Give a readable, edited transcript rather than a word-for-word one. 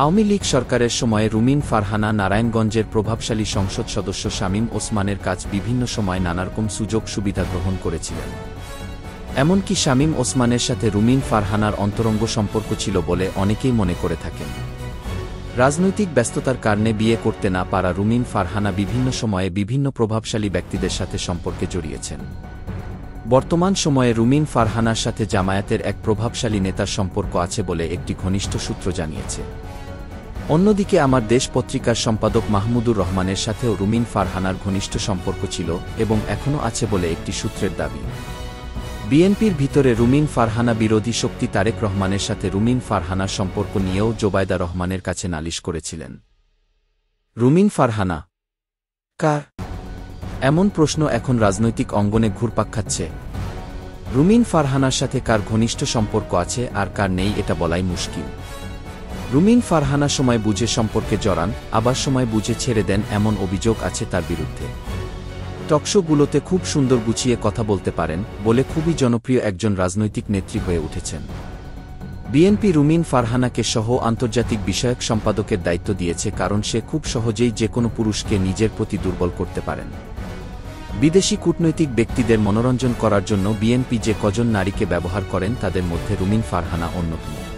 আওয়ামী লীগ সরকারের সময়ে রুমিন ফারহানা নারায়ণগঞ্জের প্রভাবশালী সংসদ সদস্য শামীম ওসমানের কাছ বিভিন্ন সময় নানারকম সুযোগ সুবিধা গ্রহণ করেছিলেন। এমনকি শামীম ওসমানের সাথে রুমিন ফারহানার অন্তরঙ্গ সম্পর্ক ছিল বলে অনেকেই মনে করে থাকেন। রাজনৈতিক ব্যস্ততার কারণে বিয়ে করতে না পারা রুমিন ফারহানা বিভিন্ন সময়ে বিভিন্ন প্রভাবশালী ব্যক্তিদের সাথে সম্পর্কে জড়িয়েছেন। বর্তমান সময়ে রুমিন ফারহানার সাথে জামায়াতের এক প্রভাবশালী নেতার সম্পর্ক আছে বলে একটি ঘনিষ্ঠ সূত্র জানিয়েছে। অন্যদিকে আমার দেশ পত্রিকার সম্পাদক মাহমুদুর রহমানের সাথেও রুমিন ফারহানার ঘনিষ্ঠ সম্পর্ক ছিল এবং এখনও আছে বলে একটি সূত্রের দাবি। বিএনপির ভিতরে রুমিন ফারহানা বিরোধী শক্তি তারেক রহমানের সাথে রুমিন ফারহানার সম্পর্ক নিয়েও জোবায়দা রহমানের কাছে নালিশ করেছিলেন। রুমিন ফারহানা কার? এমন প্রশ্ন এখন রাজনৈতিক অঙ্গনে ঘুরপাক খাচ্ছে। রুমিন ফারহানার সাথে কার ঘনিষ্ঠ সম্পর্ক আছে আর কার নেই এটা বলাই মুশকিল। রুমিন ফারহানা সময় বুঝে সম্পর্কে জড়ান, আবার সময় বুঝে ছেড়ে দেন এমন অভিযোগ আছে তার বিরুদ্ধে। টকশোগুলোতে খুব সুন্দর গুছিয়ে কথা বলতে পারেন বলে খুবই জনপ্রিয় একজন রাজনৈতিক নেত্রী হয়ে উঠেছেন। বিএনপি রুমিন ফারহানাকে সহ আন্তর্জাতিক বিষয়ক সম্পাদকের দায়িত্ব দিয়েছে কারণ সে খুব সহজেই যেকোনো পুরুষকে নিজের প্রতি দুর্বল করতে পারেন। বিদেশি কূটনৈতিক ব্যক্তিদের মনোরঞ্জন করার জন্য বিএনপি যে কজন নারীকে ব্যবহার করেন তাদের মধ্যে রুমিন ফারহানা অন্যতম।